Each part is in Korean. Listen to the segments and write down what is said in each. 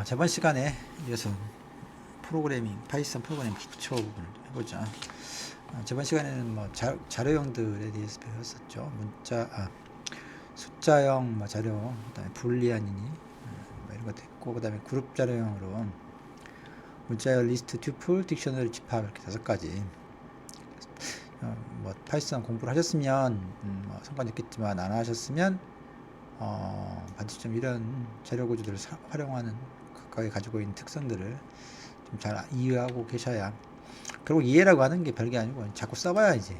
저번 시간에 이어서 프로그래밍, 파이썬 프로그래밍 기초 부분을 해보자. 저번 시간에는 자료형들에 대해서 배웠었죠. 숫자형 자료, 그다음에 불리안이니 이런 것도 있고, 그다음에 그룹 자료형으로 문자열, 리스트, 튜플, 딕셔너리, 집합 이렇게 5가지. 파이썬 공부를 하셨으면 상관없겠지만 안 하셨으면 반드시 좀 이런 자료 구조들을 활용하는 각각이 가지고 있는 특성들을 좀 잘 이해하고 계셔야, 결국 이해라고 하는 게 별게 아니고 자꾸 써봐야 이제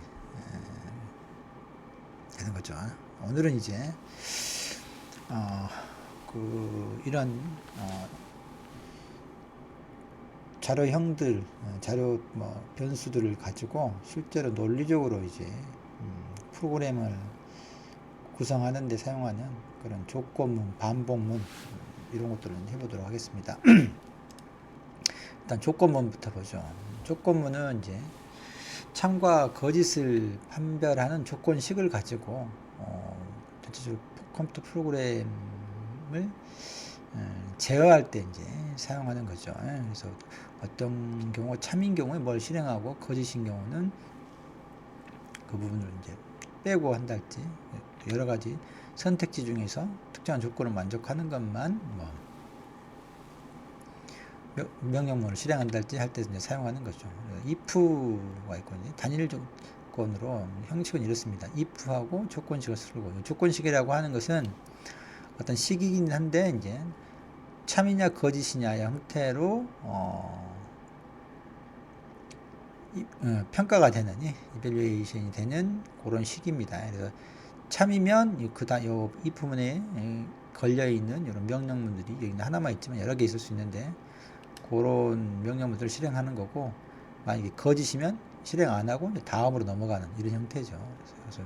되는 거죠. 오늘은 이제 이런 자료형들, 자료 변수들을 가지고 실제로 논리적으로 이제 프로그램을 구성하는 데 사용하는 그런 조건문, 반복문 이런 것들을 해보도록 하겠습니다. 일단 조건문부터 보죠. 조건문은 이제 참과 거짓을 판별하는 조건식을 가지고 전체적으로 컴퓨터 프로그램을 제어할 때 이제 사용하는 거죠. 그래서 어떤 경우 참인 경우에 뭘 실행하고 거짓인 경우는 그 부분을 이제 빼고 한달지, 여러 가지 선택지 중에서 특정한 조건을 만족하는 것만 명령문을 실행한달지 할 때 이제 사용하는 거죠. if가 있거든요. 단일 조건으로 형식은 이렇습니다. if하고 조건식을 쓰고, 조건식이라고 하는 것은 어떤 식이긴 한데 이제 참이냐 거짓이냐의 형태로 평가가 되는, 이밸류에이션이 되는 그런 식입니다. 그래서 참이면 요 if문에 걸려 있는 이런 명령문들이 여기 하나만 있지만 여러 개 있을 수 있는데, 그런 명령문들을 실행하는 거고, 만약에 거짓이면 실행 안 하고 다음으로 넘어가는 이런 형태죠. 그래서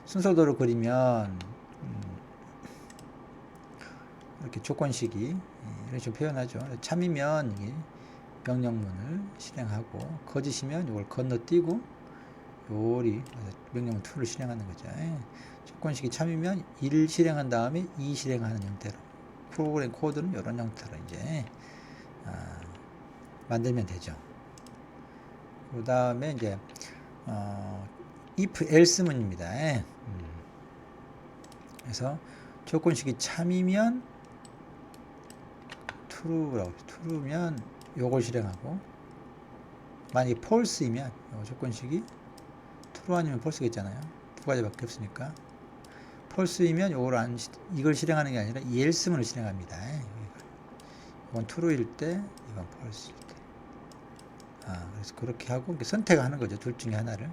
순서대로 그리면 이렇게 조건식이 이런 식으로 표현하죠. 참이면 명령문을 실행하고, 거짓이면 이걸 건너뛰고 요리 명령문 2를 실행하는 거죠. 조건식이 참이면 1 실행한 다음에 2 실행하는 형태로, 프로그램 코드는 이런 형태로 이제 만들면 되죠. 그 다음에 이제 if else문입니다. 그래서 조건식이 참이면 true면 요걸 실행하고, 만약에 false이면 조건식이 true 아니면 false겠잖아요. 두 가지밖에 없으니까. false이면 이걸 실행하는 게 아니라 이 else문을 실행합니다. 이건 true일 때, 이건 false일 때. 그래서 그렇게 하고 선택하는 거죠. 둘 중에 하나를.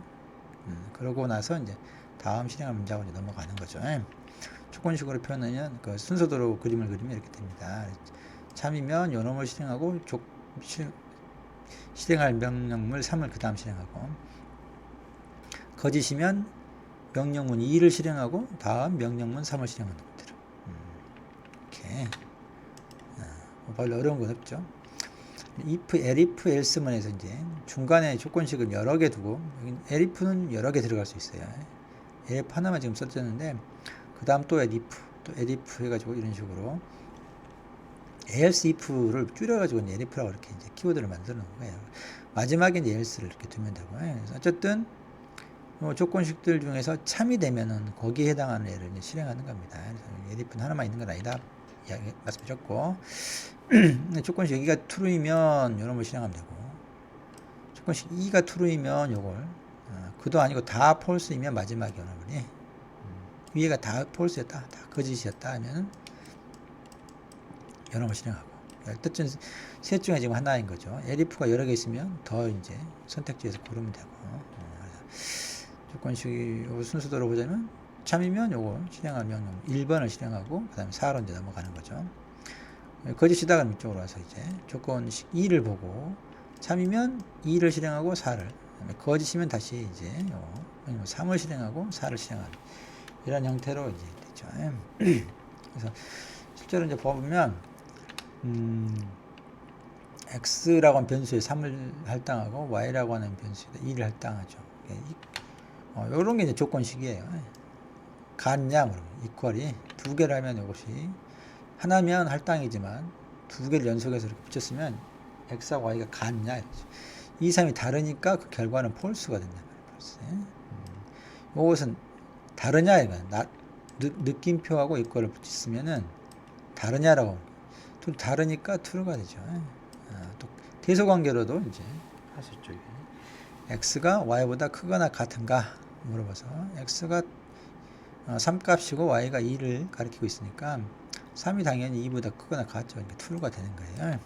그러고 나서 이제 다음 실행할 문장으로 넘어가는 거죠. 조건식으로 표현하면 그 순서대로 그림을 그리면 이렇게 됩니다. 참이면 요놈을 실행하고, 실행할 명령문 3을 그 다음 실행하고, 거짓이면 명령문 2를 실행하고 다음 명령문 3을 실행하는 것대로. 이렇게 별로 어려운 건 없죠. if, elif, else문에서 이제 중간에 조건식을 여러 개 두고, elif는 여러 개 들어갈 수 있어요. elif 하나만 지금 써졌는데 그 다음 또 elif 해가지고 이런 식으로 else if를 줄여가지고 elif라고 이렇게 이제 키워드를 만드는 거예요. 마지막에 이제 else를 이렇게 두면 되고, 그래서 어쨌든 조건식들 중에서 참이 되면은 거기에 해당하는 애를 이제 실행하는 겁니다. 그래서 elif는 하나만 있는 건 아니다 이야기 말씀드렸고, 조건식 여기가 true이면 요런 걸 실행하면 되고, 조건식 2가 true이면 요걸, 그도 아니고 다 false이면 마지막에 오는 거니, 위에가 다 false였다, 다 거짓이었다 하면 요런 걸 실행하고, 어쨌든 셋 중에 지금 하나인 거죠. elif가 여러 개 있으면 더 이제 선택지에서 고르면 되고, 조건식 순서대로 보자면 참이면 요걸 실행할 명령 1번을 실행하고 그 다음에 4로 이제 넘어가는 거죠. 거짓이다가 이쪽으로 와서 이제 조건식 2를 보고, 참이면 2를 실행하고 4를, 거짓이면 다시 이제 3을 실행하고 4를 실행하는 이런 형태로 이제 되죠. 그래서 실제로 이제 보면 x라고 하는 변수에 3을 할당하고 y라고 하는 변수에 2를 할당하죠. 요런 게 이제 조건식이에요. 같냐, 이퀄이 두 개를 하면 이것이 하나면 할당이지만 두 개를 연속해서 이렇게 붙였으면 x하고 y가 같냐 이거죠. 2, 3이 다르니까 그 결과는 폴스가 된단 말이에요. 폴스. 이것은 다르냐 이거. 느낌표하고 이거를 붙였으면은 다르냐라고. 둘 다르니까 true가 되죠. 또 대소관계로도 이제 할 수 있죠. x가 y보다 크거나 같은가 물어봐서 x가 3값이고 y가 2를 가리키고 있으니까 3이 당연히 2보다 크거나 같죠. 그러니까 true가 되는 거예요.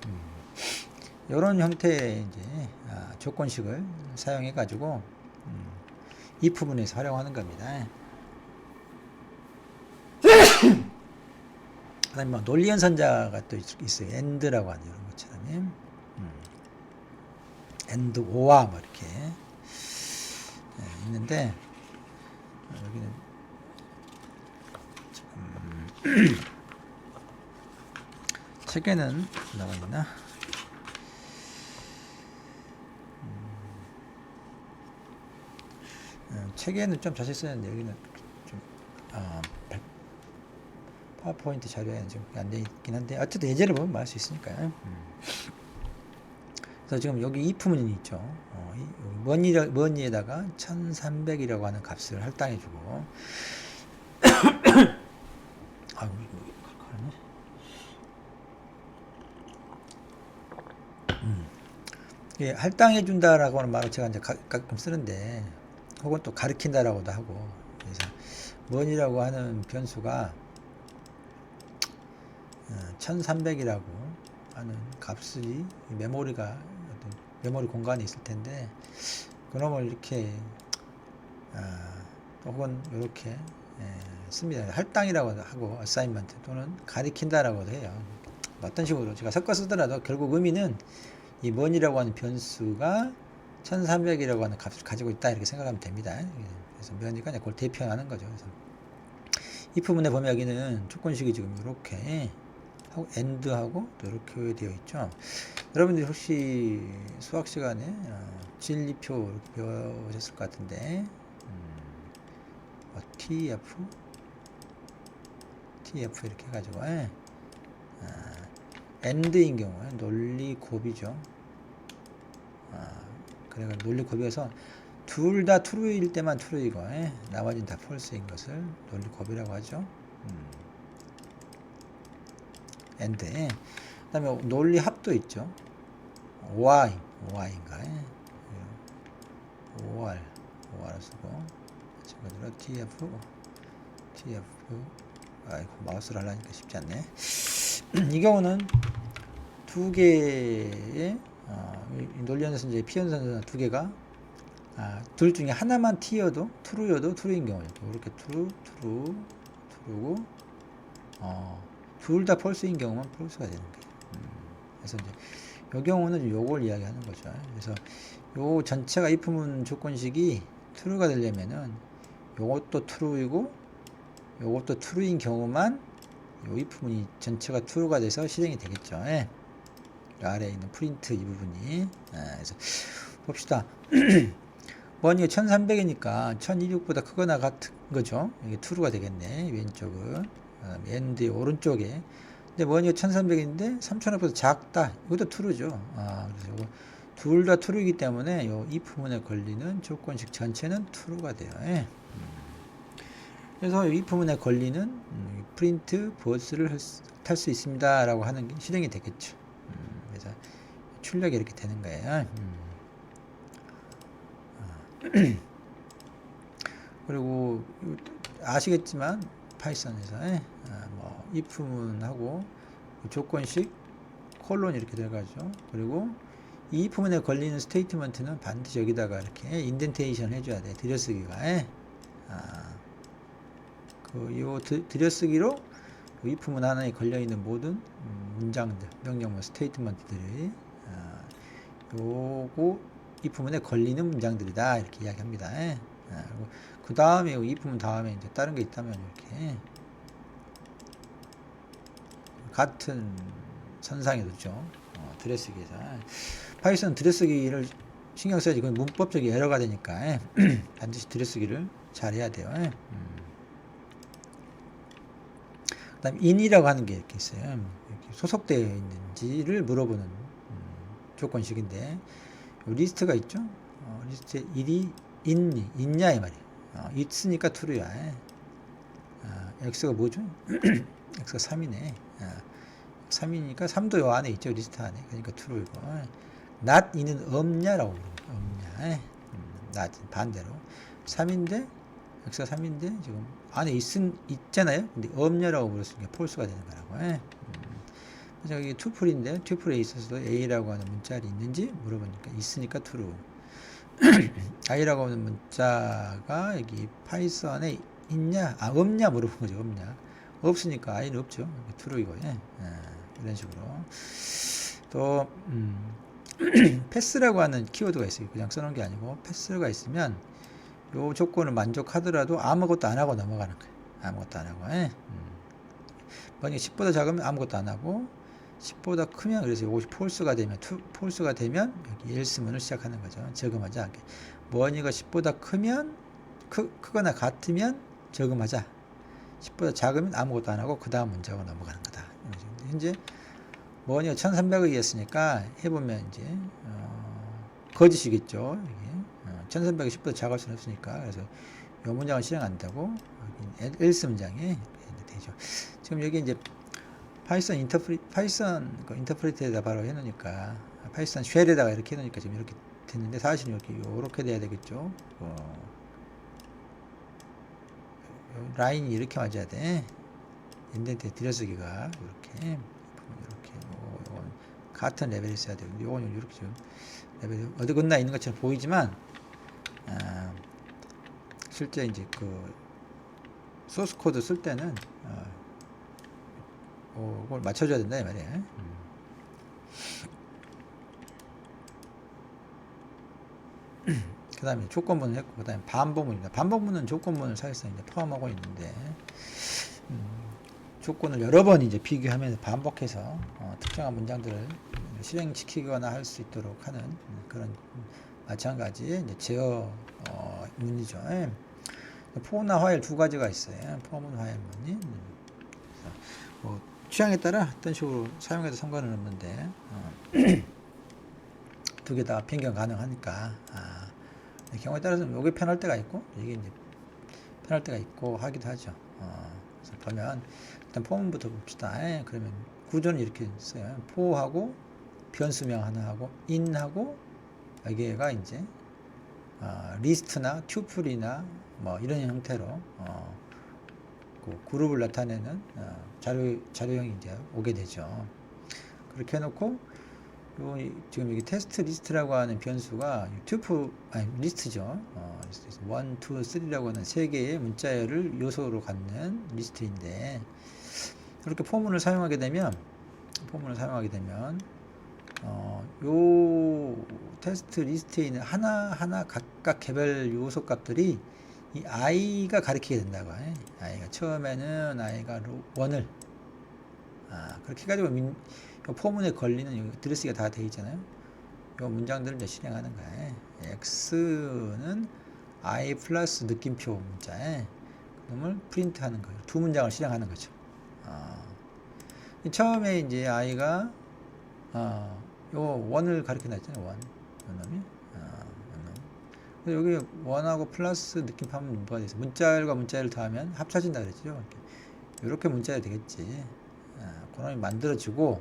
이런 형태의 이제 조건식을 사용해 가지고 이 부분에서 활용하는 겁니다. 그다음에 뭐 논리연산자가 또 있어요. and라고 하는 이런 것처럼 and or와 뭐 이렇게 있는데 여기는 책에는 나와 있나? 책에는 좀 자세히 쓰는데 여기는 좀 파워포인트 자료에는 좀 안 돼 있긴 한데 어쨌든 예제를 보면 말 수 있으니까요. 그래서 지금 여기 if문이 있죠. 머니에다가 1300이라고 하는 값을 할당해주고 아이고 이거 칼칼하네. 할당해준다라고 하는 말을 제가 이제 가끔 쓰는데 혹은 또 가르친다라고도 하고 그래서 머니라고 하는 변수가 1300이라고 하는 값이 메모리가 메모리 공간에 있을 텐데 그놈을 이렇게 혹은 이렇게 씁니다. 할당이라고 하고 어사인먼트 또는 가리킨다라고도 해요. 어떤 식으로 제가 섞어 쓰더라도 결국 의미는 이 머니라고 하는 변수가 1300이라고 하는 값을 가지고 있다 이렇게 생각하면 됩니다. 그래서 머니가 그걸 대표하는 거죠. 그래서 이 부분에 보면 여기는 조건식이 지금 이렇게 하고 and하고 또 이렇게 되어 있죠. 여러분들이 혹시 수학 시간에 진리표 이렇게 배우셨을 것 같은데 TF 이렇게 해가지고 and인 경우에 논리 곱이죠. 그래가 논리 곱이어서 둘 다 true일 때만 true이고 나머지는 다 false인 것을 논리 곱이라고 하죠. and 그 다음에 논리 합도 있죠. OR인가 OR 쓰고 마찬가지로 TF 아이고 마우스를 하려니까 쉽지 않네. 이 경우는 두 개의 논리연산 이제 피연산 두 개가 둘 중에 하나만 T여도 true인 경우죠. 이렇게 true고 둘 다 false인 경우만 false가 되는 거예요. 그래서 이제 이 경우는 요걸 이야기하는 거죠. 그래서 요 전체가 if문 조건식이 true가 되려면은 요것도 true이고 요것도 true인 경우만 요 if문이 전체가 true가 돼서 실행이 되겠죠. 아래에 있는 프린트 이 부분이. 그래서 봅시다. 머니가 1300이니까 1200보다 크거나 같은 거죠. 이게 true가 되겠네. 왼쪽은. and의 오른쪽에. 근데 머니가 1300인데 3000보다 작다. 이것도 true죠. 그래서 이거 둘 다 true이기 때문에 요 if문에 걸리는 조건식 전체는 true가 돼요. 그래서 이 if문에 걸리는 프린트 버스를 탈 수 있습니다. 라고 하는 게 실행이 되겠죠. 그래서 출력이 이렇게 되는 거예요. 그리고 아시겠지만 파이썬에서 뭐 if문하고 조건식 콜론 이렇게 들어가죠. 그리고 이 if문에 걸리는 스테이트먼트는 반드시 여기다가 이렇게 인덴테이션 해줘야 돼. 들여쓰기가. 요 들여쓰기로 if문 하나에 걸려있는 모든 문장들, 명령문, 스테이트먼트들이 요거 if문에 걸리는 문장들이다 이렇게 이야기합니다. 그 다음에 if문 다음에 이제 다른 게 있다면 이렇게 같은 선상에 놓죠. 들여쓰기에서 파이썬 들여쓰기를 신경 써야지. 그건 문법적인 에러가 되니까 반드시 들여쓰기를 잘 해야 돼요. 그 그다음에 in이라고 하는 게 이렇게 있어요. 이렇게 소속되어 있는지를 물어보는 조건식인데 요 리스트가 있죠. 리스트에 일이 있냐 이 말이에요. 있으니까 true야. x가 뭐죠? x가 3이네. 3이니까 3도 요 안에 있죠. 리스트 안에. 그러니까 true이고. not in은 없냐라고 물어요. 없냐. not 반대로 3인데 x가 3인데 지금 안에 있잖아요. 근데 없냐라고 물었으니까 false가 되는 거라고. 그래서 여기 투플인데 투플에 있어서도 a라고 하는 문자를 있는지 물어보니까 있으니까 true. i라고 하는 문자가 여기 파이썬에 있냐 없냐 물어본 거죠. 없냐. 없으니까 i는 없죠. true이고. 이런 식으로 또 패스라고 하는 키워드가 있어요. 그냥 써놓은 게 아니고 패스가 있으면 요 조건을 만족하더라도 아무것도 안 하고 넘어가는 거예요. 아무것도 안 하고. 만약에 10보다 작으면 아무것도 안 하고 10보다 크면 그래서 이것이 폴스가 되면 여기 else문을 시작하는 거죠. 저금하지 않게. 뭐니가 10보다 크거나 같으면 저금하자. 10보다 작으면 아무것도 안 하고 그 다음 문제하고 넘어가는 거다. 현재 뭐니가 1300을 이했으니까 해보면 이제 거짓이겠죠. 1300이 10보다 작을 수는 없으니까 그래서 이 문장을 실행한다고 else 문장에 되죠. 지금 여기 이제 파이썬 인터프리트에다 바로 해놓으니까 파이썬 쉘에다가 이렇게 해놓으니까 지금 이렇게 됐는데 사실 이렇게 돼야 되겠죠. 라인이 이렇게 맞아야 돼. 인덴트 들여쓰기가 이렇게 요건 같은 레벨이 있어야 되고 요건 이렇게 좀 레벨이 어디건나 있는 것처럼 보이지만 실제 이제 그 소스 코드 쓸 때는 그걸 맞춰줘야 된다 이 말이에요. 그 다음에 조건문을 했고 그 다음에 반복문입니다. 반복문은 조건문을 사실상 이제 포함하고 있는데 조건을 여러 번 이제 비교하면서 반복해서 특정한 문장들을 실행시키거나 할 수 있도록 하는 그런 마찬가지의 이제 제어 문이죠. 포나 화일 두 가지가 있어요. 포문 화일문이. 뭐 취향에 따라 어떤 식으로 사용해도 상관은 없는데 두 개 다 변경 가능하니까 경우에 따라서는 이게 편할 때가 있고 이게 이제 편할 때가 있고 하기도 하죠. 그래서 보면 일단 포문부터 봅시다. 그러면 구조는 이렇게 써요. 포하고 변수명 하나 하고 in하고 여기가 이제 리스트나 튜플이나 뭐 이런 형태로 그 그룹을 나타내는 자료형이 이제 오게 되죠. 그렇게 해놓고 지금 여기 테스트 리스트라고 하는 변수가 리스트죠. 1, 2, 3라고 하는 세 개의 문자열을 요소로 갖는 리스트인데 이렇게 포문을 사용하게 되면 요 테스트 리스트에 있는 하나하나 각각 개별 요소 값들이 이 i가 가리키게 된다고. i가 처음에는 i가 1을 그렇게 해가지고 포문에 걸리는 들여쓰기가 다 되어 있잖아요. 요 문장들을 이제 실행하는 거예요. x는 i 플러스 느낌표 문자에 그놈을 프린트하는 거예요. 두 문장을 실행하는 거죠. 처음에 이제 i가 요 1을 가리켜 놨잖아요. 1. 여기 1하고 플러스 느낌표하면 뭐가 되겠어? 문자열과 문자열을 더하면 합쳐진다 그랬죠. 이렇게 문자열이 되겠지. 그놈이 만들어지고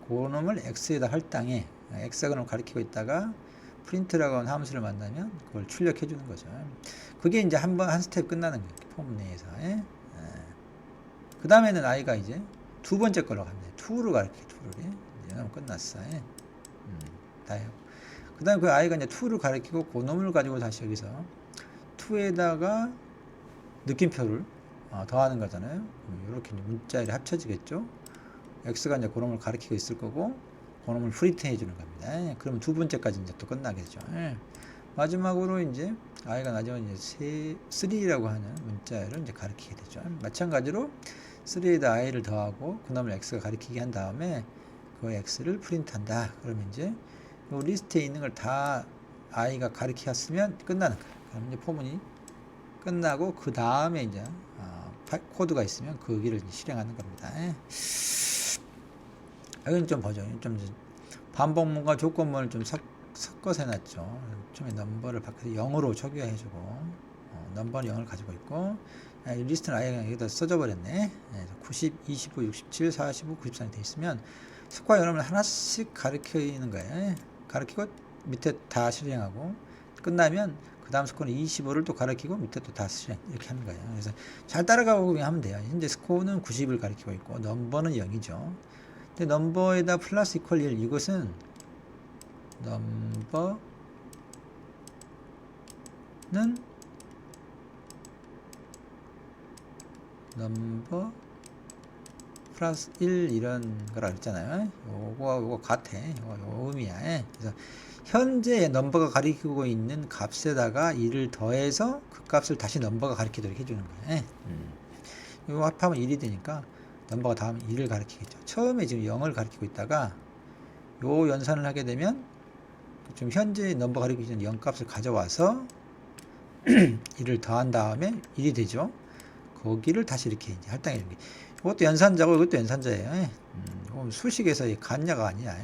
그놈을 x에다 할당해 엑사건을 가리키고 있다가 프린트라고 하는 함수를 만나면 그걸 출력해 주는 거죠. 그게 이제 한 스텝 끝나는 거예요. 포문 내에서. 그 다음에는 i가 이제 두 번째 걸로 갑니다. 2로 가리켜 2를. 이제 끝났어. 다 해요. 그 다음에 그 i가 이제 2를 가리키고 그 놈을 가지고 다시 여기서 2에다가 느낌표를 더하는 거잖아요. 이렇게 문자열이 합쳐지겠죠. x가 이제 그놈을 가리키고 있을 거고 그놈을 프린트 해주는 겁니다. 그러면 두 번째까지 이제 또 끝나게 되죠. 마지막으로 이제 i가 나중에 이제 3라고 하는 문자열을 이제 가리키게 되죠. 마찬가지로 3에다 i를 더하고 그놈을 x가 가리키게 한 다음에 그 x를 프린트한다. 그러면 이제 요 리스트에 있는 걸 다 i가 가리켰으면 끝나는 거예요. 그럼 이제 포문이 끝나고 그 다음에 이제 코드가 있으면 거기를 실행하는 겁니다. 여기는 좀 보죠. 좀 반복문과 조건문을 좀 섞어서 해놨죠. 처음에 넘버를 바꿔서 0으로 초기화해주고 넘버는 0을 가지고 있고 리스트는 아예 그냥 여기다 써줘 버렸네. 90, 25, 67, 45, 94이 돼 있으면 스코어 여러분 하나씩 가르치는 거예요. 가르치고 밑에 다 실행하고 끝나면 그 다음 스코어는 25를 또 가르치고 밑에 또 다 실행 이렇게 하는 거예요. 그래서 잘 따라가고 그냥 하면 돼요. 현재 스코어는 90을 가르치고 있고 넘버는 0이죠. 근데 넘버에다 플러스 이퀄 1 이것은 넘버는 넘버 플러스 1 이런 거라 그랬잖아요. 요거 같아. 요 의미야. 그래서 현재 넘버가 가리키고 있는 값에다가 1을 더해서 그 값을 다시 넘버가 가리키도록 해주는 거예요. 요 합하면 1이 되니까 넘버가 다음 1을 가리키겠죠. 처음에 지금 0을 가리키고 있다가 요 연산을 하게 되면 좀 현재 넘버 가리키고 있는 0 값을 가져와서 1을 더한 다음에 1이 되죠. 거기를 다시 이렇게 이제 할당해 주는 게. 이것도 연산자고 이것도 연산자예요. 수식에서의 간야가 아니야.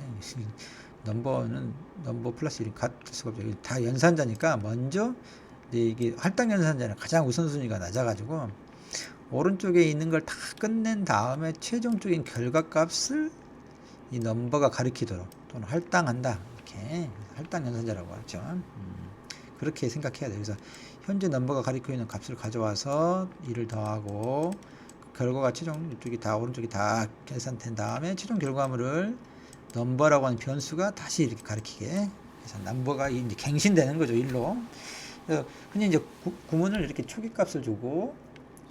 넘버는 넘버 플러스 1이 같을 수가 없죠. 다 연산자니까 먼저 이게 할당 연산자는 가장 우선순위가 낮아가지고 오른쪽에 있는 걸 다 끝낸 다음에 최종적인 결과값을 이 넘버가 가리키도록 또는 할당한다. 이렇게 할당 연산자라고 하죠. 그렇게 생각해야 돼요. 그래서 현재 넘버가 가리키고 있는 값을 가져와서 1을 더하고 결과가 최종 이쪽이 다 오른쪽이 다 계산된 다음에 최종 결과물을 넘버라고 하는 변수가 다시 이렇게 가리키게 그래서 넘버가 이제 갱신되는 거죠. 1로. 그래서 흔히 이제 구문을 이렇게 초기값을 주고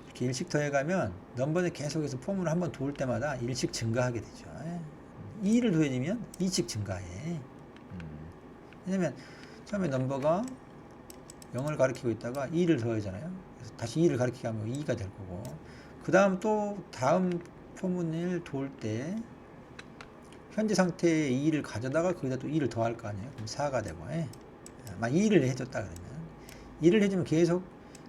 이렇게 1씩 더해가면 넘버는 계속해서 폼을 한번 도울 때마다 1씩 증가하게 되죠. 2를 더해주면 2씩 증가해. 왜냐면 처음에 넘버가 0을 가리키고 있다가 2를 더하잖아요. 그래서 다시 2를 가리키게 하면 2가 될 거고 그 다음 또 다음 포문을 도울 때 현재 상태에 2를 가져다가 거기다 또 2를 더할 거 아니에요. 그럼 4가 되고 막 2를 해줬다 그러면 2를 해주면 계속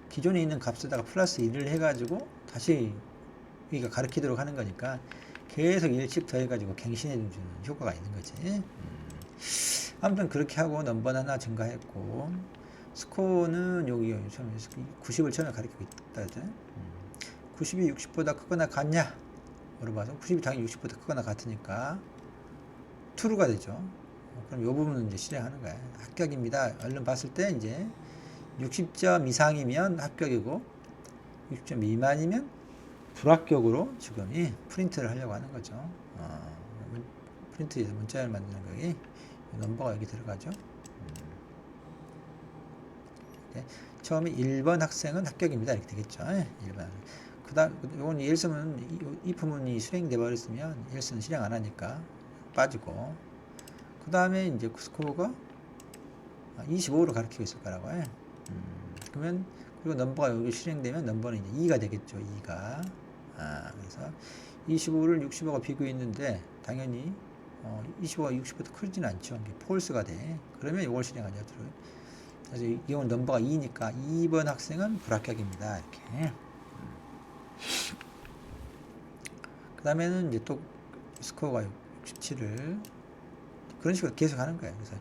기존에 있는 값에다가 플러스 1을 해가지고 다시 여기가 가리키도록 하는 거니까 계속 1씩 더해가지고 갱신해주는 효과가 있는 거지. 아무튼 그렇게 하고 넘버는 하나 증가했고 스코어는 여기 90을 처음에 가리키고 있다 그죠? 90이 60보다 크거나 같냐 물어봐서 90이 당연히 60보다 크거나 같으니까 true가 되죠. 그럼 이 부분은 이제 실행하는 거야. 합격입니다. 얼른 봤을 때 이제 60점 이상이면 합격이고 60점 미만이면 불합격으로 지금 프린트를 하려고 하는 거죠. 프린트에서 문자를 만드는 거기 넘버가 여기 들어가죠. 처음에 1번 학생은 합격입니다. 이렇게 되겠죠. 1번. 그 다음, 이건 else는 이 부분이 수행돼 버렸으면 else는 실행 안 하니까 빠지고, 그 다음에 이제 스코어가 25로 가리키고 있을 거라고 해. 그러면, 그리고 넘버가 여기 실행되면 넘버는 이제 2가 되겠죠. 2가. 그래서 25를 60하고 비교했는데, 당연히, 25가 60보다 크지는 않죠. 이게 폴스가 돼. 그러면 이걸 실행하죠. 그래서 이 경우는 넘버가 2니까 2번 학생은 불합격입니다. 이렇게. 그 다음에는 이제 또 스코어가 67을 그런 식으로 계속 하는 거예요. 그래서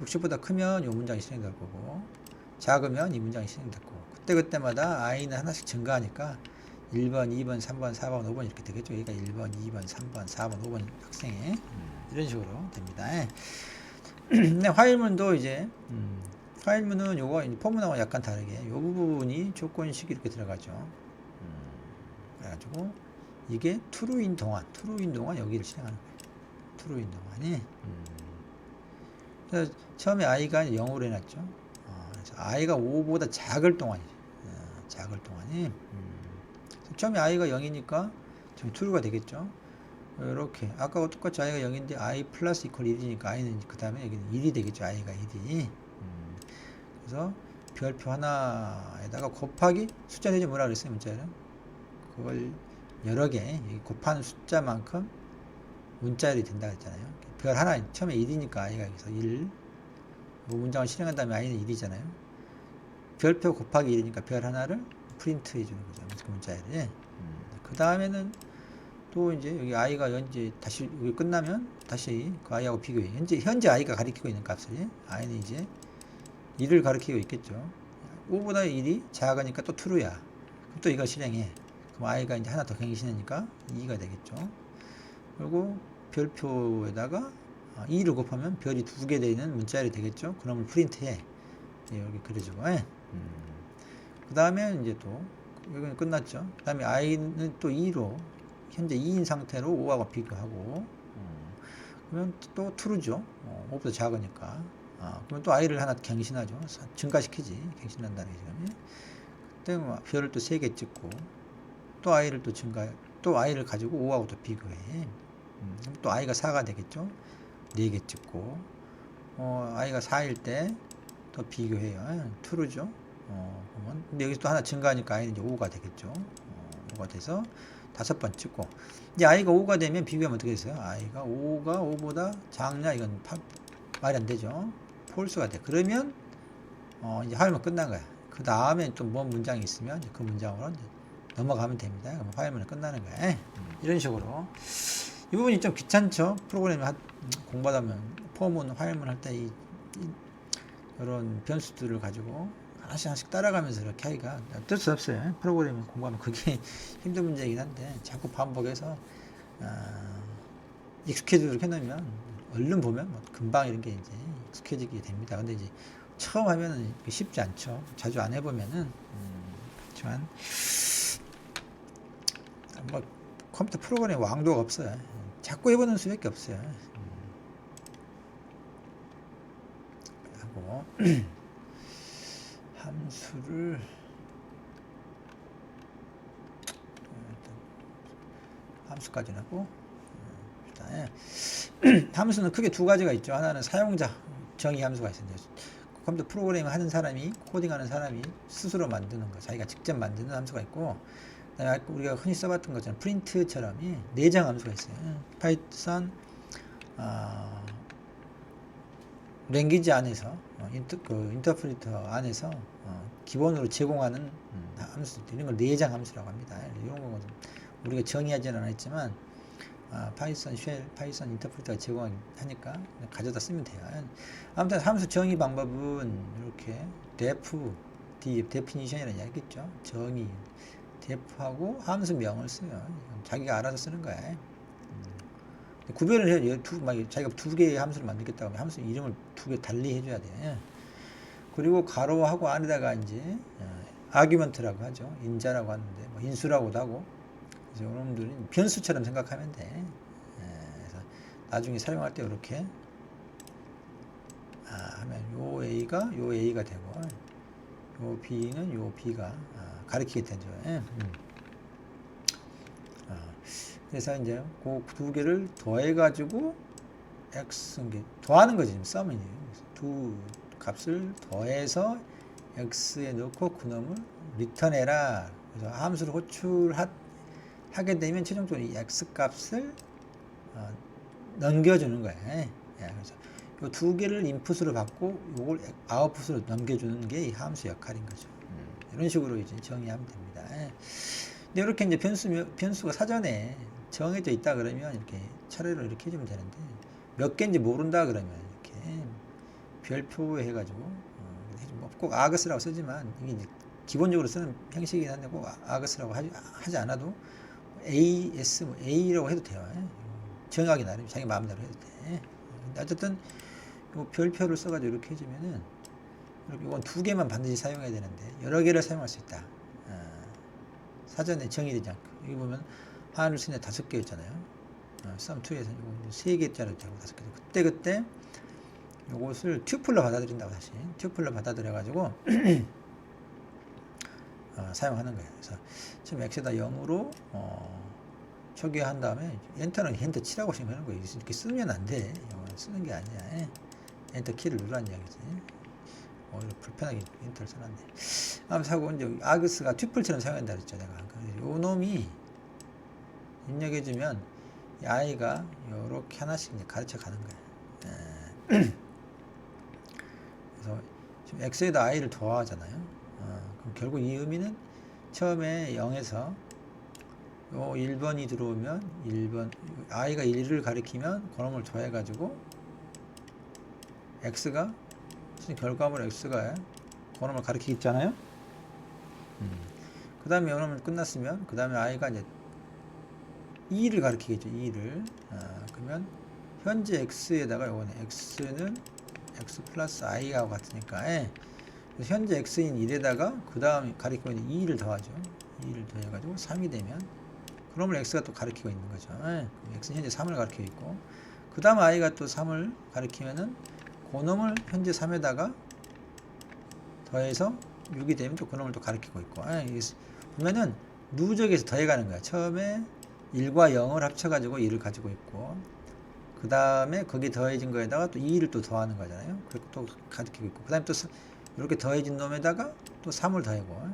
60보다 크면 이 문장이 실행될 거고, 작으면 이 문장이 실행될 거고, 그때마다 i는 하나씩 증가하니까 1번, 2번, 3번, 4번, 5번 이렇게 되겠죠. 여기가 1번, 2번, 3번, 4번, 5번 학생의 이런 식으로 됩니다. 근데 화일문도 이제 파일문은 요거 포문하고 약간 다르게 요 부분이 조건식이 이렇게 들어가죠. 그래가지고 이게 true인 동안 여기를 실행하는 거예요. true인 동안이 그래서 처음에 i가 0으로 해놨죠. 그래서 i가 5보다 작을 동안이죠. 작을 동안이 처음에 i가 0이니까 지금 true가 되겠죠. 이렇게 아까와 똑같이 i가 0인데 i 플러스 이퀄 1이니까 i는 그 다음에 여기는 1이 되겠죠. i가 1이 그래서 별표 하나에다가 곱하기 숫자 대지 뭐라 그랬어요 문자에는 그걸 여러 개 곱하는 숫자만큼 문자열이 된다 그랬잖아요. 별 하나 처음에 1이니까 i가 여기서 1 뭐 문장을 실행한 다음에 i는 1이잖아요. 별표 곱하기 1이니까 별 하나를 프린트 해주는 거죠. 그 문자열이. 그 다음에는 또 이제 여기 i가 현재 다시 여기 끝나면 다시 그 i하고 비교해. 현재 i가 가리키고 있는 값을 i는 이제 1을 가리키고 있겠죠. 5보다 1이 작으니까 또 true야. 그럼 또 이걸 실행해. 그럼 i가 이제 하나 더 갱신하니까 2가 되겠죠. 그리고 별표에다가 2를 곱하면 별이 2개 되는 문자열이 되겠죠. 그러면 프린트해. 여기 그려주고. 그 다음에 이제 또 여기는 끝났죠. 그 다음에 i는 또 2로 현재 2인 상태로 5하고 비교하고 그러면 또 true죠. 5보다 작으니까. 그러면 또 i를 하나 갱신하죠. 증가시키지. 갱신한다는 게 지금. 그때 뭐 별을 또 3개 찍고 또 i를 또 i를 가지고 5하고 또 비교해. 또 i가 4가 되겠죠. 4개 찍고 i가 4일 때 더 비교해요. true죠. 그러면 근데 여기서 또 하나 증가하니까 i는 이제 5가 되겠죠. 5가 돼서 5번 찍고 이제 i가 5가 되면 비교하면 어떻게 됐어요? i가 5가 5보다 작냐? 이건 말이 안 되죠. 폴스가 돼. 그러면 이제 화면은 끝난 거야. 그 다음에 또 뭔 문장이 있으면 그 문장으로 이제 넘어가면 됩니다. 그럼 화면은 끝나는 거야. 이런 식으로 이 부분이 좀 귀찮죠. 프로그램 공부하다 보면 폼은 화면문 할 때 이런 변수들을 가지고 하나씩 따라가면서 이렇게 하기가 어쩔 수 없어요. 프로그램을 공부하면 그게 힘든 문제이긴 한데 자꾸 반복해서 익숙해지도록 해놓으면 얼른 보면 뭐 금방 이런 게 이제 익숙해지게 됩니다. 근데 이제 처음 하면은 쉽지 않죠. 자주 안 해보면은 그렇지만 뭐 컴퓨터 프로그램 왕도가 없어요. 자꾸 해보는 수밖에 없어요. 하고 함수를 함수까지는 하고 함수는 크게 두 가지가 있죠. 하나는 사용자 정의 함수가 있습니다. 컴퓨터 프로그램 하는 사람이 코딩하는 사람이 스스로 만드는 거, 자기가 직접 만드는 함수가 있고, 그다음에 우리가 흔히 써봤던 것처럼 프린트처럼 내장 함수가 있어요. 파이썬 랭귀지 안에서 인터프리터 안에서 기본으로 제공하는 함수, 이런 걸 내장 함수라고 합니다. 이런 거는 우리가 정의하지는 않았지만 파이썬 쉘, 파이썬 인터프리터가 제공하니까 가져다 쓰면 돼요. 아무튼 함수 정의 방법은 이렇게 definition이라는 얘기겠죠. 정의, def하고 함수명을 써요. 자기가 알아서 쓰는 거야. 구별을 해요. 자기가 2개의 함수를 만들겠다고 하면 함수 이름을 2개 달리 해줘야 돼. 그리고 가로하고 안에다가 이제 아규먼트라고 하죠. 인자라고 하는데 뭐 인수라고도 하고. 그래서 여러분들은 변수처럼 생각하면 돼. 그래서 나중에 사용할 때 이렇게 하면 요 A가 되고 요 B는 요 B가 가리키게 되죠. 그래서 이제 그 2개를 더해 가지고 x 더하는 거지. 썸이에요. 두 값을 더해서 x에 넣고 그놈을 리턴해라. 그래서 함수를 호출하게 되면 최종적으로 이 x 값을 넘겨주는 거예요. 그래서 이 2개를 인풋으로 받고 이걸 아웃풋으로 넘겨주는 게 이 함수 역할인 거죠. 이런 식으로 이제 정의하면 됩니다. 근데 이렇게 이제 변수가 사전에 정해져 있다 그러면 이렇게 차례로 이렇게 해주면 되는데 몇 개인지 모른다 그러면 이렇게 별표 해가지고 꼭 아그스라고 쓰지만 이게 이제 기본적으로 쓰는 형식이긴 한데 꼭 아그스라고 하지 않아도 AS, A라고 해도 돼요. 정하기 나름 자기 마음대로 해도 돼. 근데 어쨌든 요 별표를 써가지고 이렇게 해주면은 이건 2개만 반드시 사용해야 되는데 여러 개를 사용할 수 있다. 사전에 정의되지 않고 여기 보면 하늘 순에 5개였잖아요. 썸2에서 이거 3개짜리 되고 5개. 그때 요것을 튜플로 받아들인다고 다시 튜플로 받아들여 가지고 사용하는 거예요. 그래서 지금 x에다 0으로 초기화한 다음에 엔터는 엔터 치라고 생각하는 거예요. 이렇게 쓰면 안 돼. 쓰는 게 아니야. 엔터 키를 누르라는 이야기지. 불편하게 엔터를 써놨네. 아무튼 하고 이제 아그스가 튜플처럼 사용한다 그랬죠. 내가 요 놈이 입력해주면 이 아이가 요렇게 하나씩 이제 가르쳐 가는 거예요. 그래서 지금 x에다 i를 더하잖아요. 그럼 결국 이 의미는 처음에 0에서 요 1번이 들어오면 1번 i가 1을 가리키면 그놈을 더해 가지고 x가 결과물 x가 그놈을 가리키겠잖아요. 그 다음에 요놈은 끝났으면 그 다음에 i가 이제 2를 가리키겠죠. 2를 그러면 현재 x에다가 요거는 x는 x 플러스 i하고 같으니까 현재 x인 1에다가 그 다음 가리키고 있는 2를 더하죠. 2를 더해가지고 3이 되면 그러면 x가 또 가리키고 있는 거죠. x는 현재 3을 가리키고 있고 그 다음 i가 또 3을 가리키면은 그놈을 현재 3에다가 더해서 6이 되면 또 그놈을 또 가리키고 있고 보면은 누적에서 더해가는 거야. 처음에 1과 0을 합쳐가지고 2를 가지고 있고 그 다음에 거기 더해진 거에다가 또 2를 또 더하는 거잖아요. 그리고 또 가리키고 있고 그 다음에 또 이렇게 더해진 놈에다가 또 3을 더하고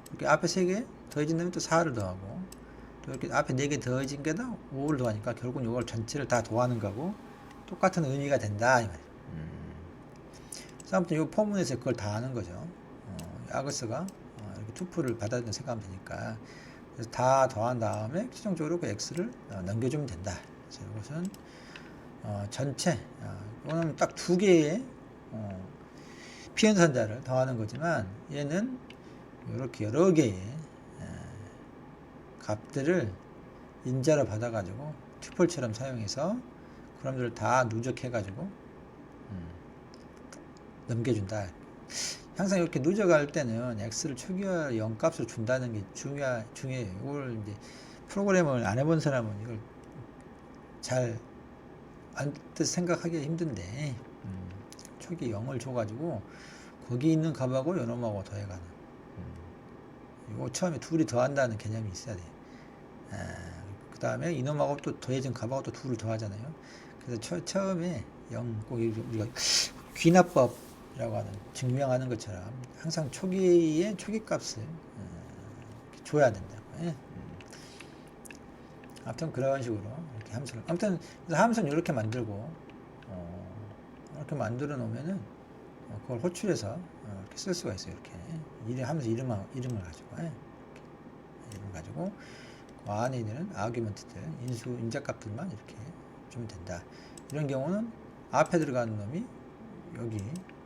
이렇게 앞에 3개 더해진 놈에 또 4를 더하고 또 이렇게 앞에 4개 더해진 게다 5를 더하니까 결국 이걸 전체를 다 더하는 거고 똑같은 의미가 된다 이 말이에요. 그래서 아무튼 이 포문에서 그걸 다 하는 거죠. 아거스가 이렇게 투표를 받아들인 생각하면 되니까 그래서 다 더한 다음에 최종적으로 그 x를 넘겨주면 된다. 그래서 이것은 전체 이거는 딱 두 개의 피현선자를 더하는 거지만 얘는 이렇게 여러 개의 값들을 인자로 받아가지고 튜플처럼 사용해서 그럼들을 다 누적해가지고 넘겨준다. 항상 이렇게 누적할 때는 x를 초기화 0값으로 준다는 게 중요해요. 이걸 이제 프로그램을 안 해본 사람은 이걸 잘 안 뜻 생각하기 힘든데 초기 0을 줘가지고 거기 있는 값하고 요놈하고 더해가는 이거 처음에 둘이 더한다는 개념이 있어야 돼. 그 다음에 이놈하고 또 더해진 값하고 또 둘을 더하잖아요. 그래서 처음에 0 꼭 우리가 귀납법이라고 하는 증명하는 것처럼 항상 초기의 초기값을 줘야 된다고. 아무튼 그런 식으로 이렇게 함수를 아무튼 함수는 이렇게 만들고 이렇게 만들어 놓으면은 그걸 호출해서 이렇게 쓸 수가 있어요. 이렇게 함수 이름을 가지고 이름을 가지고 그 안에 있는 아규먼트들 인자값들만 이렇게 주면 된다. 이런 경우는 앞에 들어가는 놈이 여기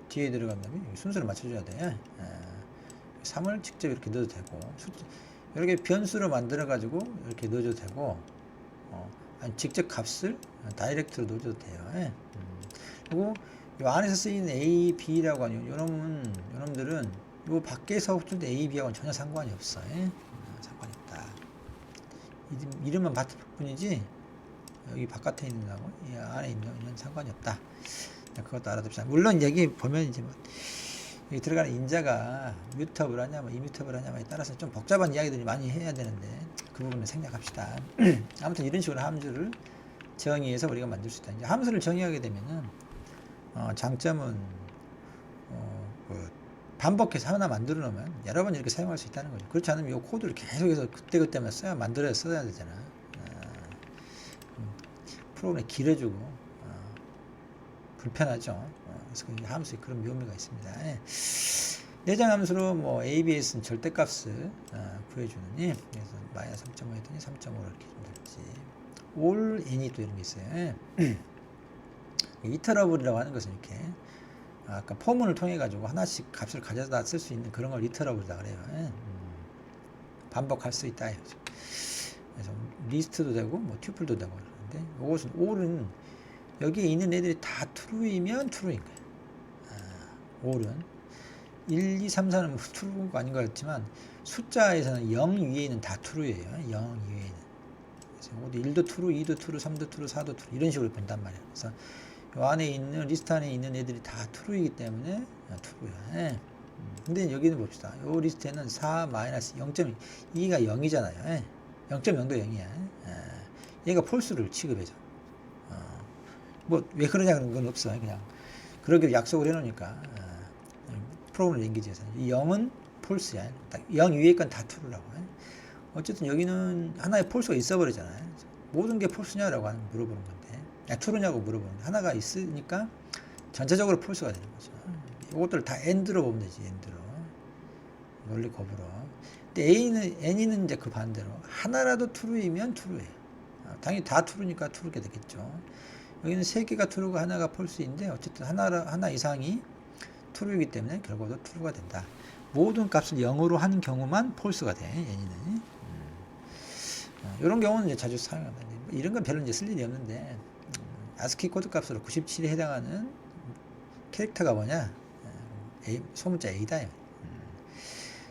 뒤에 들어가는 놈이 순서를 맞춰줘야 돼. 3을 직접 이렇게 넣어도 되고 이렇게 변수로 만들어 가지고 이렇게 넣어줘도 되고 아니 직접 값을 다이렉트로 넣어줘도 돼요. 그리고 이 안에서 쓰이는 A, B라고 하는 요놈들은 요 밖에서 쓸 때 A, B하고는 전혀 상관이 없어. 상관이 없다. 이름만 받을 뿐이지 여기 바깥에 있는 거하고 이 안에 있는 상관이 없다. 그것도 알아둡시다. 물론 여기 보면 이제 뭐 여기 들어가는 인자가 뮤터블 하냐, 뭐 이뮤터블 하냐에 따라서 좀 복잡한 이야기들이 많이 해야 되는데 그 부분을 생략합시다. 아무튼 이런 식으로 함수를 정의해서 우리가 만들 수 있다. 이제 함수를 정의하게 되면은 장점은 반복해서 하나 만들어 놓으면 여러 번 이렇게 사용할 수 있다는 거죠. 그렇지 않으면 이 코드를 계속해서 그때그때만 써야 되잖아. 프로그램이 길어지고 불편하죠. 그래서 함수에 그런 묘미가 있습니다. 내장 함수로 뭐 ABS는 절대값을 구해주느니 그래서 마이너스 3.5 했더니 3.5 이렇게 좀 될지 all n이 또 이런 게 있어요. 이터러블이라고 하는 것은 이렇게 아까 포문을 통해 가지고 하나씩 값을 가져다 쓸 수 있는 그런 걸 이터러블이라고 그래요. 반복할 수 있다. 그래서 리스트도 되고 뭐 튜플도 되고 그러는데 이것은 all은 여기에 있는 애들이 다 true이면 true인 거예요. all은 1, 2, 3, 4는 뭐 true가 아닌 것 같지만 숫자에서는 0 위에는 다 true예요. 0 위에는. 그래서 1도 true, 2도 true, 3도 true, 4도 true 이런 식으로 본단 말이에요. 그래서 이 안에 있는 리스트 안에 있는 애들이 다 true이기 때문에 true야. 근데 여기는 봅시다. 이 리스트에는 4 마이너스 0.2가 0이잖아요. 0.0도 0이야. 얘가 폴스를 취급해줘. 뭐 왜 그러냐는 건 없어. 그냥 그렇게 약속을 해놓으니까 프로그램 랭귀지에서 이 0은 폴스야. 딱 0 위에 건 다 true라고. 어쨌든 여기는 하나의 폴스가 있어버리잖아요. 모든 게 폴스냐라고 물어보는 건데, true냐고 물어보는데 하나가 있으니까 전체적으로 폴스가 되는 거죠. 이것들 다 end로 보면 되지. end로 논리 거부로. 근데 N이는 이제 그 반대로 하나라도 true이면 true예요. 당연히 다 true니까 true게 되겠죠. 여기는 세 개가 true고 하나가 false인데 어쨌든 하나 이상이 true이기 때문에 결과도 true가 된다. 모든 값을 0으로 하는 경우만 false가 돼. N이는. 이런 경우는 이제 자주 사용합니다. 이런 건 별로 이제 쓸 일이 없는데 ASCII 코드 값으로 97에 해당하는 캐릭터가 뭐냐? 소문자 A다.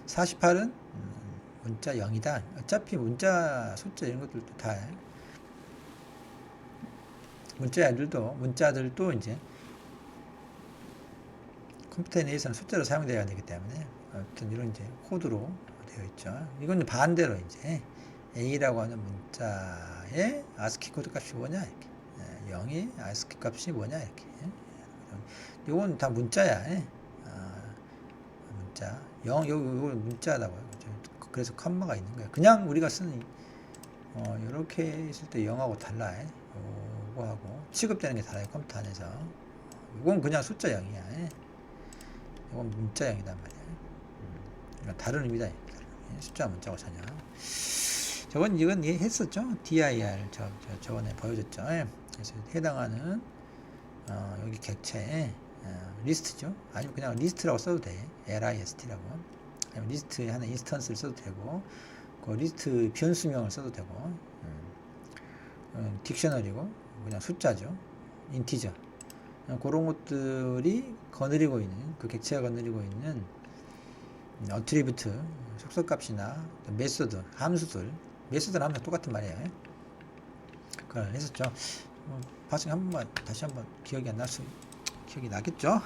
48은 문자 0이다. 어차피 문자 숫자 이런 것들도 다 문자들도 이제 컴퓨터에 대해서는 숫자로 사용되어야 되기 때문에 어떤 이런 이제 코드로 되어 있죠. 이건 반대로 이제 A라고 하는 문자의 ASCII 코드 값이 뭐냐 이렇게 0이 ASCII 값이 뭐냐 이렇게 이건 다 문자야. 문자 0 요거 문자다고요. 그래서 컴마가 있는 거야. 그냥 우리가 쓰는 이렇게 있을 때 0하고 달라. 요거하고 취급되는 게 달라요. 컴퓨터 안에서. 이건 그냥 숫자 0이야. 이건 문자 0이단 말이야. 그러니까 다른 의미다. 숫자 문자고 전혀. 이건 했었죠. dir 저번에 보여줬죠. 그래서 해당하는 여기 객체에 리스트죠. 아니면 그냥 리스트라고 써도 돼. list라고. 아니면 리스트에 하나 인스턴스를 써도 되고, 그 리스트 변수명을 써도 되고, 딕셔너리고 그냥 숫자죠. 인티저. 그런 것들이 거느리고 있는 그 객체가 거느리고 있는 어트리뷰트 속성값이나 메소드 함수들 메소드는 항상 똑같은 말이에요. 그걸 했었죠. 파생 한 번만 다시 한번 기억이 나겠죠.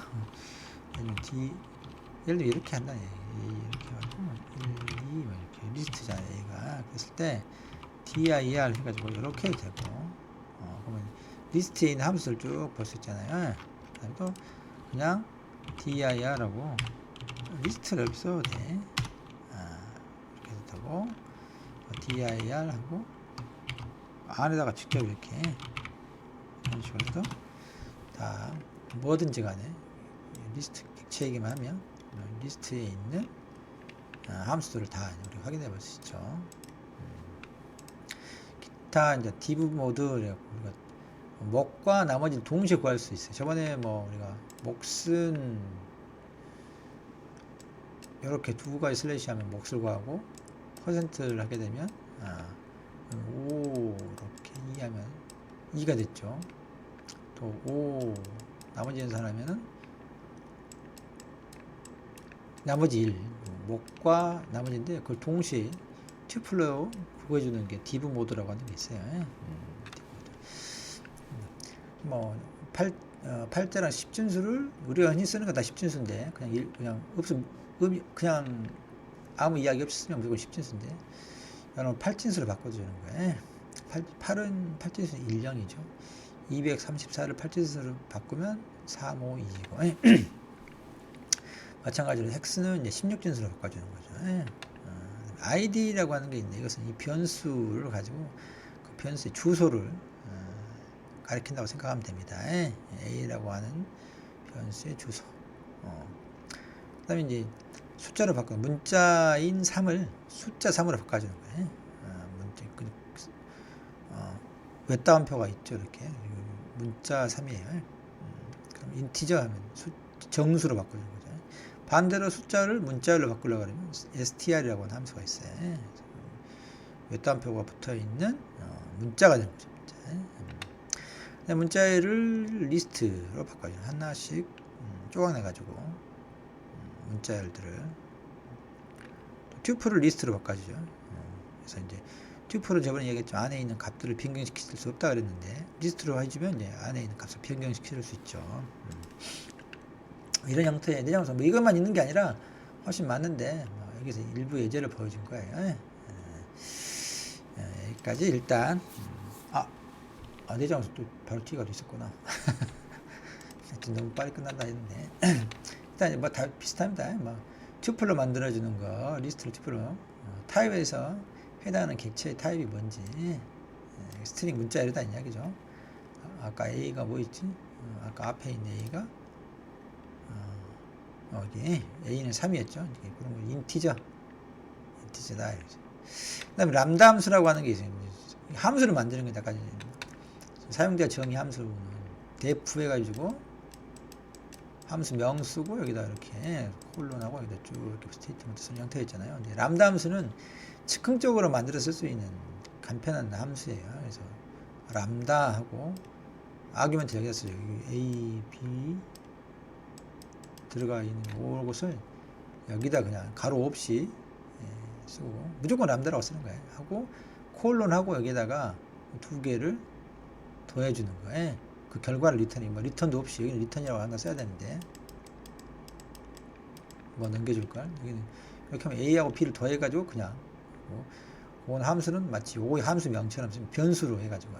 예를 들어 이렇게 한다. 이렇게 해가지고 1, 2 이렇게 리스트자 A가 그랬을 때 dir 해가지고 이렇게 해도 되고 그러면 리스트에 있는 함수를 쭉 볼 수 있잖아요. 그다음에 또 그냥 dir라고 리스트를 이렇게 써도 돼. 이렇게 해도 되고 dir하고 안에다가 직접 이렇게 이런 식으로 해서 다 뭐든지 간에 리스트 객체이기만 하면 리스트에 있는 함수들을 다 우리 확인해 볼 수 있죠. 기타 이제 div 모드 우리가 목과 나머지를 동시에 구할 수 있어요. 저번에 뭐 우리가 몫은 이렇게 두 가지 슬래시 하면 몫을 구하고 퍼센트를 하게 되면 5 이렇게 2 하면 2가 됐죠. 또 5 나머지 연산하면은 나머지 1 목과 나머지인데 그걸 동시에 튜플로 구해주는 게 div 모드라고 하는 게 있어요. 뭐 8자랑 10진수를 우리가 흔히 쓰는 건 다 10진수인데 그냥 아무 이야기 없이 쓰면 무조건 10진수인데 여러분 8진수로 바꿔주는 거예요. 8은 8진수 1, 0이죠. 234를 8진수로 바꾸면 3, 5, 2이고 마찬가지로 헥스는 이제 16진수로 바꿔주는 거죠. id라고 하는 게 있는데 이것은 이 변수를 가지고 그 변수의 주소를 가리킨다고 생각하면 됩니다. a라고 하는 변수의 주소. 그 다음에 이제 숫자로 바꿔 문자인 3을 숫자 3으로 바꿔주는 거예요. 외따옴표가 있죠. 이렇게 문자 3이에요. 그럼 인티저 하면 정수로 바꿔주는 거죠. 반대로 숫자를 문자열로 바꾸려고 하면 str이라고 하는 함수가 있어요. 외따옴표가 붙어있는 문자가 되는 거죠. 문자열을 리스트로 바꿔줘요. 하나씩 쪼가내가지고 문자열들을 튜플을 리스트로 바꿔주죠. 그래서 이제 튜플은 저번에 얘기했죠. 안에 있는 값들을 변경시킬 수 없다 그랬는데 리스트로 해주면 이제 안에 있는 값을 변경시킬 수 있죠. 이런 형태의 내장성 뭐 이것만 있는 게 아니라 훨씬 많은데 여기서 일부 예제를 보여준 거예요. 여기까지 일단 내장성 또 바로 T가 있었구나. 너무 빨리 끝난다 했는데 일단 뭐 다 비슷합니다. 뭐 튜플로 만들어주는 거 리스트로 튜플로 타입에서 해당하는 객체의 타입이 뭔지 스트링 문자 이러다 있냐 그죠? 아까 A가 뭐 있지? 아까 앞에 있는 A가 여기 a는 3이었죠. 그런 거 인티저다. 그다음에 람다 함수라고 하는 게 있어요. 함수를 만드는 게 약간 사용자 정의 함수는 def 해가지고 함수 명 쓰고 여기다 이렇게 콜론하고 여기다 쭉 이렇게 스테이트먼트 쓰는 형태가 있잖아요. 근데 람다 함수는 즉흥적으로 만들어 쓸 수 있는 간편한 함수예요. 그래서 람다 하고 아규먼트 여기다 쓰죠. 여기 a, b 들어가 있는 곳을 여기다 그냥 가로 없이 쓰고 무조건 람다라고 쓰는 거예요. 하고 콜론하고 여기다가 두 개를 더해주는 거예요. 그 결과를 리턴이 뭐 리턴도 없이 여기는 리턴이라고 하나 써야 되는데 뭐 넘겨줄걸. 여기는 이렇게 하면 a하고 b를 더해가지고 그냥 그건 함수는 마치 요 함수 명처럼 변수로 해가지고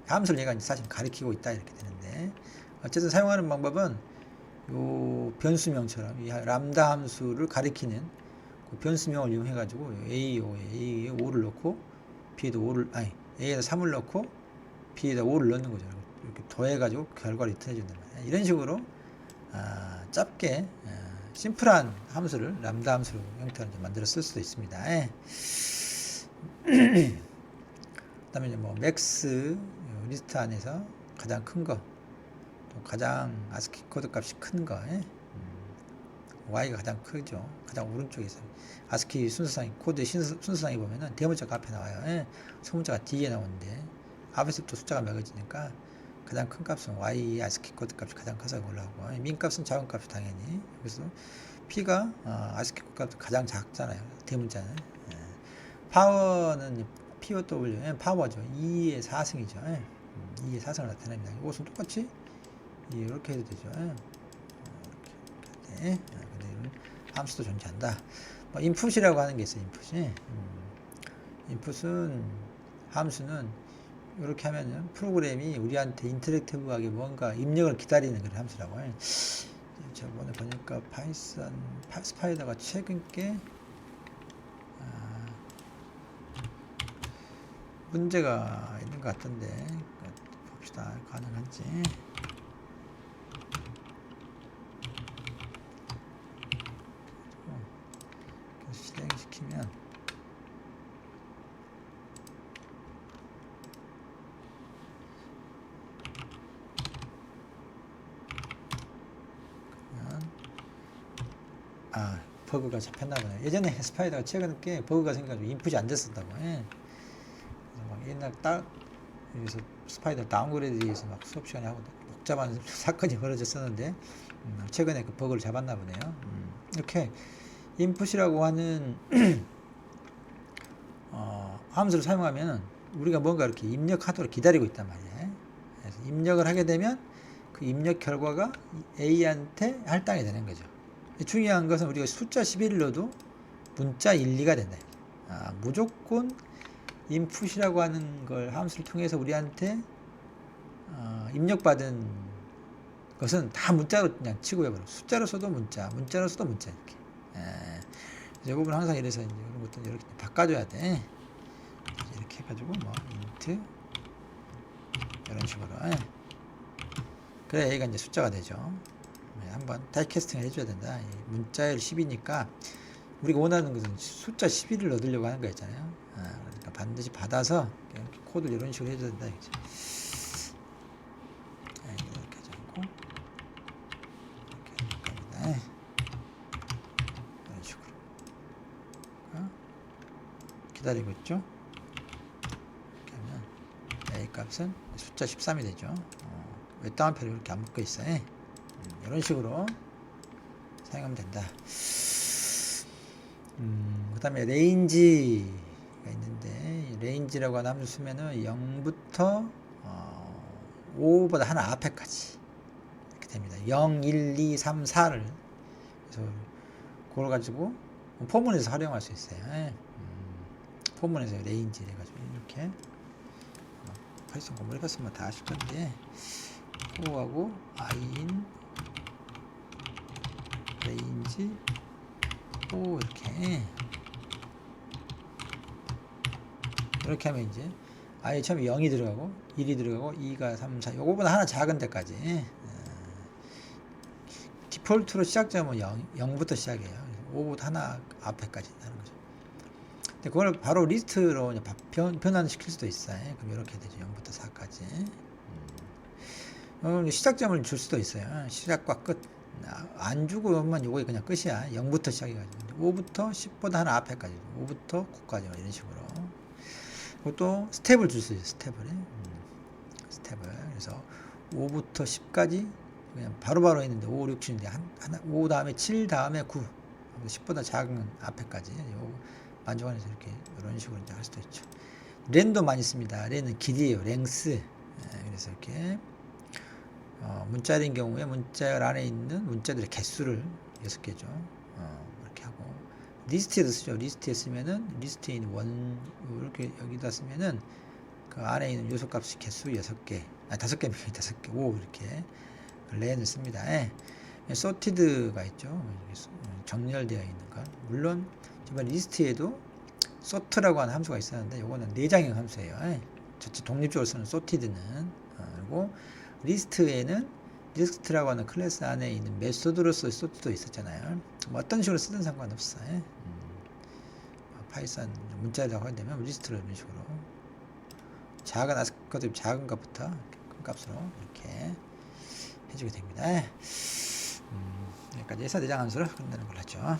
함수를 얘가 사실 가리키고 있다 이렇게 되는데 어쨌든 사용하는 방법은 요 변수명처럼 이 람다 함수를 가리키는 그 변수명을 이용해 가지고 a에 5를 넣고 b에다 5를 아니 a에다 3을 넣고 b에다 5를 넣는 거죠. 이렇게 더해 가지고 결과를 리턴해 준단 말이에요. 이런 식으로 짧게 심플한 함수를 람다 함수로 형태로 만들어 쓸 수도 있습니다. 그다음에 이제 뭐 맥스 리스트 안에서 가장 큰 거, 가장 아스키 코드 값이 큰 거, y가 가장 크죠. 가장 오른쪽에서 아스키 순서상 코드의 순서상에 보면은 대문자가 앞에 나와요. 소문자가 뒤에 나오는데 앞에서부터 숫자가 매겨지니까 가장 큰 값은 y 아스키 코드 값이 가장 커서 올라오고 민 값은 작은 값이 당연히. 그래서 p가 아스키 코드 값이 가장 작잖아요. 대문자는. 파워는 POW 파워죠. 2의 4승이죠. 2의 4승을 나타냅니다. 이것은 똑같이 이렇게 해도 되죠. 이렇게. 근데 함수도 존재한다. 뭐 인풋이라고 하는 게 있어요. 인풋이. 인풋은 함수는 이렇게 하면은 프로그램이 우리한테 인터랙티브하게 뭔가 입력을 기다리는 그런 함수라고 해요. 저번에 보니까 파이썬 스파이더가 최근 게 문제가 있는 것 같던데 봅시다. 가능한지. 실행시키면 버그가 잡혔나 보네. 예전에 스파이더가 최근에 꽤 버그가 생겨가지고 인풋이 안 됐었다고. 그래서 막 옛날 여기서 스파이더 다운그레이드에서 막 수업 시간에 하고 복잡한 사건이 벌어졌었는데 최근에 그 버그를 잡았나 보네요. 이렇게 인풋이라고 하는 함수를 사용하면 우리가 뭔가 이렇게 입력하도록 기다리고 있단 말이에요. 그래서 입력을 하게 되면 그 입력 결과가 A한테 할당이 되는 거죠. 중요한 것은 우리가 숫자 11을 넣어도 문자 1, 2가 된다. 무조건 인풋이라고 하는 걸 함수를 통해서 우리한테 입력받은 것은 다 문자로 그냥 취급해버려. 숫자로 써도 문자로 써도 문자 이렇게. 이 부분 항상 이래서 이제 이런 것도 이렇게 바꿔줘야 돼. 이렇게 해가지고 뭐 인트 이런 식으로. 그래 얘가 이제 숫자가 되죠. 한번 타입캐스팅을 해줘야 된다. 문자열 10이니까 우리가 원하는 것은 숫자 11을 얻으려고 하는 거 있잖아요. 그러니까 반드시 받아서 이렇게 코드를 이런 식으로 해줘야 된다. 이렇게 하지 않고 이렇게 합니다. 이런 식으로 기다리고 있죠. 이렇게 하면 A 값은 숫자 13이 되죠. 왜 다운표를 이렇게 안 묶어 있어요? 이런 식으로 사용하면 된다. 그 다음에 레인지가 있는데 레인지라고 하는 함수 쓰면은 0부터 5보다 하나 앞에까지 이렇게 됩니다. 0, 1, 2, 3, 4를 그래서 그걸 가지고 포문에서 활용할 수 있어요. 포문에서 레인지를 해가지고 이렇게 파이썬 공부를 해봤으면 다 아실 건데 호하고 아인 레인지 호 이렇게 하면 이제 아예 처음에 0이 들어가고 1이 들어가고 2가 3, 4 요거보다 하나 작은 데까지 디폴트로 시작점은 0부터 시작해요. 5부터 하나 앞에까지 하는 거죠. 근데 그걸 바로 리스트로 변환시킬 수도 있어요. 그럼 이렇게 되죠. 0부터 4까지. 시작점을 줄 수도 있어요. 시작과 끝. 안 주고만 요거 그냥 끝이야. 0부터 시작해가지고 5부터 10보다 하나 앞에까지, 5부터 9까지 이런 식으로. 그것도 스텝을 줄 수 있어요. 스텝을. 그래서 5부터 10까지 그냥 바로바로 했는데 5, 6, 7인데 하나 5 다음에 7 다음에 9, 10보다 작은 앞에까지 요 만족안에서 이렇게 이런 식으로 이제 할 수도 있죠. 렌도 많이 씁니다. 렌은 길이에요. 랭스. 그래서 이렇게 문자인 경우에 문자 안에 있는 문자들의 개수를 6개죠. 이렇게 하고 리스트에도 쓰죠. 리스트에 쓰면은 리스트에 있는 원 이렇게 여기다 쓰면은 그 안에 있는 요소값 개수 6개, 5개, 5개, 5 이렇게 렌을 씁니다. 소티드가 있죠. 정렬되어 있는 것. 물론 정말 리스트에도 소트라고 하는 함수가 있었는데 이거는 내장형 함수예요. 전체 독립적으로 쓰는 소티드는. 그리고 리스트에는 리스트라고 하는 클래스 안에 있는 메소드로서의 소트도 있었잖아요. 뭐 어떤 식으로 쓰든 상관없어요. 파이썬 문자에다가 하게 되면 리스트로 이런 식으로 작은 것들 작은 것부터 큰 값으로 이렇게 해주게 됩니다. 여기까지 해서 내장 함수를 끝내는 걸로 하죠.